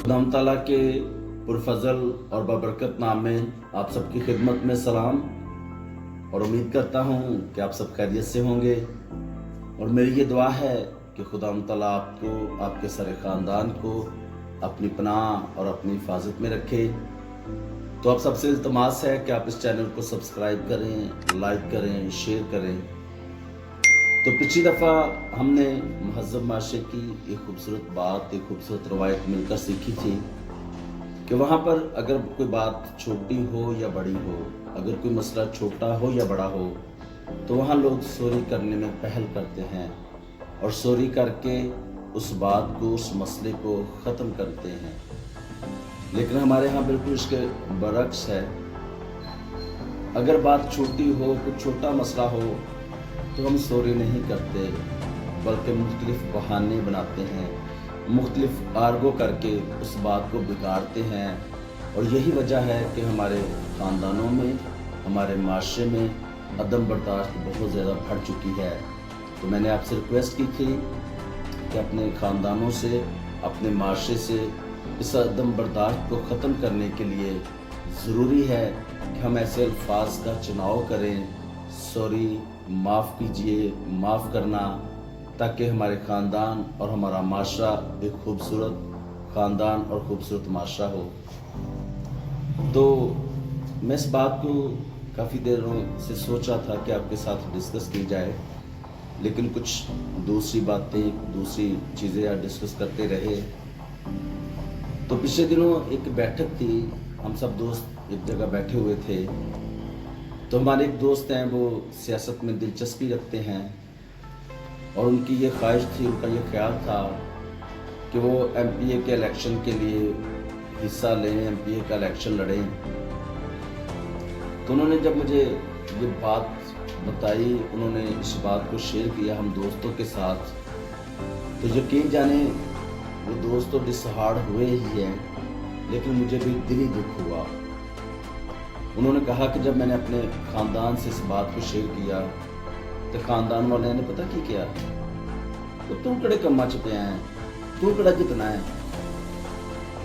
खुदा ताला के पुरफजल और बबरकत नाम में आप सबकी खिदमत में सलाम और उम्मीद करता हूँ कि आप सब खैरियत से होंगे। और मेरी ये दुआ है कि खुदा ताला आपको, आपके सारे ख़ानदान को अपनी पनाह और अपनी हिफाजत में रखे। तो आप सबसे इल्तमास है कि आप इस चैनल को सब्सक्राइब करें, लाइक करें, शेयर करें। तो पिछली दफ़ा हमने महज़ब माशरे की एक खूबसूरत बात, एक खूबसूरत रवायत मिलकर सीखी थी कि वहाँ पर अगर कोई बात छोटी हो या बड़ी हो, अगर कोई मसला छोटा हो या बड़ा हो, तो वहाँ लोग सॉरी करने में पहल करते हैं और सॉरी करके उस बात को, उस मसले को ख़त्म करते हैं। लेकिन हमारे यहाँ बिल्कुल इसके बरक्स है। अगर बात छोटी हो, कुछ छोटा मसला हो, तो हम सॉरी नहीं करते, बल्कि मुख्तलिफ बहाने बनाते हैं, मुख्तलिफ आर्गो करके उस बात को बिगाड़ते हैं। और यही वजह है कि हमारे ख़ानदानों में, हमारे माशरे में अदम बर्दाश्त बहुत ज़्यादा बढ़ चुकी है। तो मैंने आपसे रिक्वेस्ट की थी कि अपने ख़ानदानों से, अपने माशरे से इस अदम बर्दाश्त को ख़त्म करने के लिए ज़रूरी है कि हम ऐसे अल्फाज का चुनाव करें, सॉरी, माफ़ कीजिए, माफ़ करना, ताकि हमारे ख़ानदान और हमारा माशरा एक खूबसूरत ख़ानदान और खूबसूरत माशरा हो। तो मैं इस बात को काफ़ी देरों से सोच रहा था कि आपके साथ डिस्कस की जाए, लेकिन कुछ दूसरी बातें, दूसरी चीज़ें डिस्कस करते रहे। तो पिछले दिनों एक बैठक थी, हम सब दोस्त एक जगह बैठे हुए थे। तो हमारे एक दोस्त हैं, वो सियासत में दिलचस्पी रखते हैं और उनकी ये ख्वाहिश थी, उनका ये ख्याल था कि वो एमपीए के इलेक्शन के लिए हिस्सा लें, एमपीए का इलेक्शन लड़ें। तो उन्होंने जब मुझे ये बात बताई, उन्होंने इस बात को शेयर किया हम दोस्तों के साथ, तो यकीन जाने वो दोस्त तो डिसहार्ड हुए ही हैं, लेकिन मुझे भी दिली दुख हुआ। उन्होंने कहा कि जब मैंने अपने ख़ानदान से इस बात को शेयर किया तो ख़ानदान वाले ने पता की क्या, तो तू कड़े कम्मा च पिया है, तू कड़ा जितना है,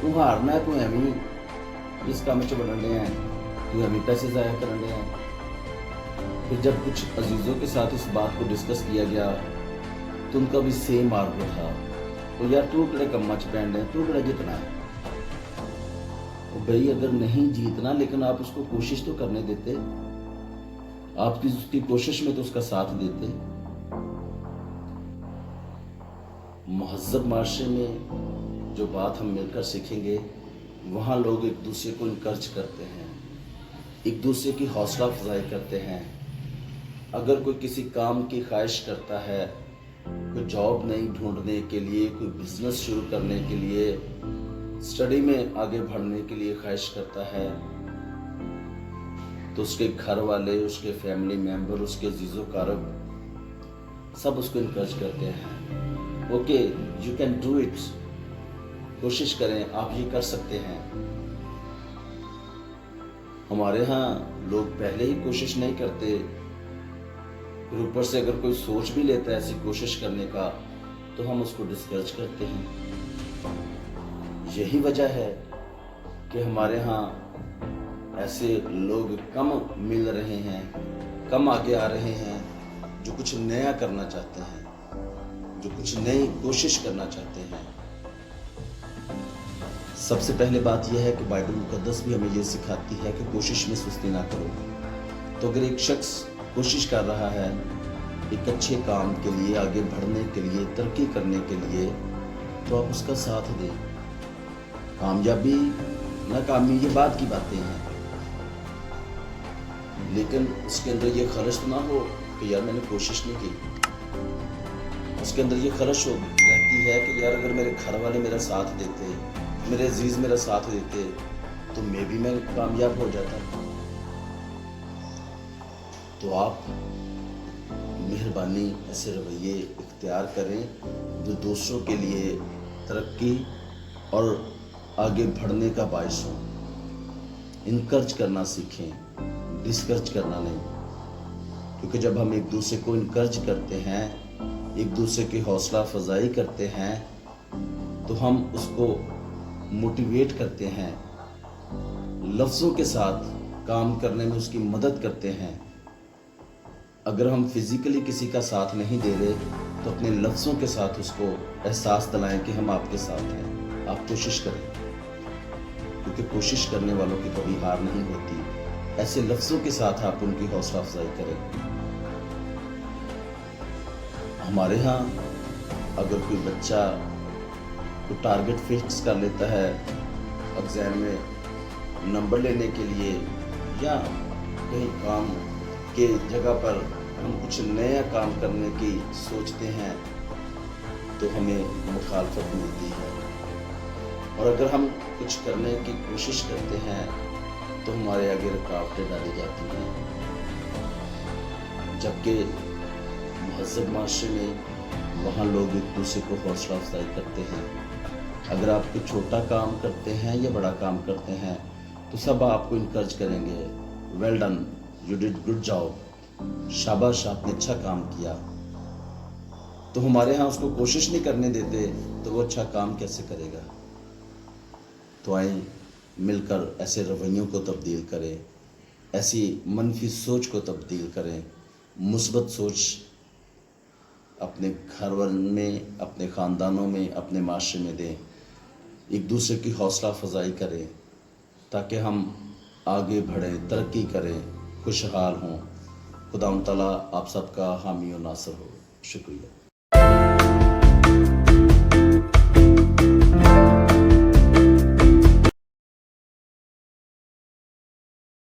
तू हारना है, तू एवं इस काम च बनने है, तू एवं पैसे ज़ाया करने है। फिर जब कुछ अजीज़ों के साथ इस बात को डिस्कस किया गया तो उनका भी सेम आर्गो था, तो यार तू कड़े कम्मा च पैन है, तू कड़ा जितना है। भाई अगर नहीं जीतना, लेकिन आप उसको कोशिश तो करने देते, आपकी उसकी कोशिश में तो उसका साथ देते। महज़ब माशरे में जो बात हम मिलकर सीखेंगे, वहाँ लोग एक दूसरे को इनकरेज करते हैं, एक दूसरे की हौसला अफजाई करते हैं। अगर कोई किसी काम की ख्वाहिश करता है, कोई जॉब नहीं ढूंढने के लिए, कोई बिजनेस शुरू करने के लिए, स्टडी में आगे बढ़ने के लिए ख्वाहिश करता है, तो उसके घर वाले, उसके फैमिली मेंबर, उसके अजीज़ो कारब सब उसको इनकरेज करते हैं। Okay, you can do it, कोशिश करें, आप ये कर सकते हैं। हमारे यहाँ लोग पहले ही कोशिश नहीं करते, फिर ऊपर से अगर कोई सोच भी लेता है ऐसी कोशिश करने का, तो हम उसको डिस्करेज करते हैं। यही वजह है कि हमारे यहाँ ऐसे लोग कम मिल रहे हैं, कम आगे आ रहे हैं, जो कुछ नया करना चाहते हैं, जो कुछ नई कोशिश करना चाहते हैं। सबसे पहले बात यह है कि बाइबल मुकद्दस भी हमें ये सिखाती है कि कोशिश में सुस्ती ना करो। तो अगर एक शख्स कोशिश कर रहा है एक अच्छे काम के लिए, आगे बढ़ने के लिए, तरक्की करने के लिए, तो आप उसका साथ दें। कामयाबी, नाकामी, ये बात की बातें हैं, लेकिन उसके अंदर ये खर्च ना हो कि यार मैंने कोशिश नहीं की। उसके अंदर ये खर्च हो रहती है कि यार अगर मेरे घर वाले मेरा साथ देते, मेरे अजीज मेरा साथ देते, तो मैं कामयाब हो जाता। तो आप मेहरबानी ऐसे रवैये इख्तियार करें जो दूसरों के लिए तरक्की और आगे बढ़ने का बायस हो। इनकरेज करना सीखें, डिस्करेज करना नहीं, क्योंकि जब हम एक दूसरे को इनकरेज करते हैं, एक दूसरे की हौसला अफजाई करते हैं, तो हम उसको موٹیویٹ کرتے ہیں، لفظوں کے ساتھ کام کرنے میں اس کی مدد کرتے ہیں۔ اگر ہم فزیکلی کسی کا ساتھ نہیں دے رہے تو اپنے لفظوں کے ساتھ اس کو احساس دلائیں کہ ہم آپ کے ساتھ ہیں، آپ کوشش کریں، کیونکہ کوشش کرنے والوں کی کبھی ہار نہیں ہوتی۔ ایسے لفظوں کے ساتھ آپ ان کی حوصلہ افزائی کریں۔ ہمارے ہاں اگر کوئی بچہ کو ٹارگٹ فکس کر لیتا ہے ایگزام میں نمبر لینے کے لیے، یا کہیں کام کے جگہ پر ہم کچھ نیا کام کرنے کی سوچتے ہیں تو ہمیں مخالفت ملتی ہے، اور اگر ہم کچھ کرنے کی کوشش کرتے ہیں تو ہمارے آگے رکاوٹیں ڈالی جاتی ہیں۔ جبکہ مہذب معاشرے میں وہاں لوگ ایک دوسرے کو حوصلہ افزائی کرتے ہیں۔ اگر آپ کوئی چھوٹا کام کرتے ہیں یا بڑا کام کرتے ہیں تو سب آپ کو انکریج کریں گے، well done, you did good job, شاباش آپ نے اچھا کام کیا۔ تو ہمارے ہاں اس کو کوشش نہیں کرنے دیتے تو وہ اچھا کام کیسے کرے گا؟ تو آئیں مل کر ایسے رویوں کو تبدیل کریں، ایسی منفی سوچ کو تبدیل کریں، مثبت سوچ اپنے گھر میں، اپنے خاندانوں میں، اپنے معاشرے میں دیں، ایک دوسرے کی حوصلہ افزائی کریں تاکہ ہم آگے بڑھیں، ترقی کریں، خوشحال ہوں۔ خدا تعالیٰ آپ سب کا حامی و ناصر ہو۔ شکریہ۔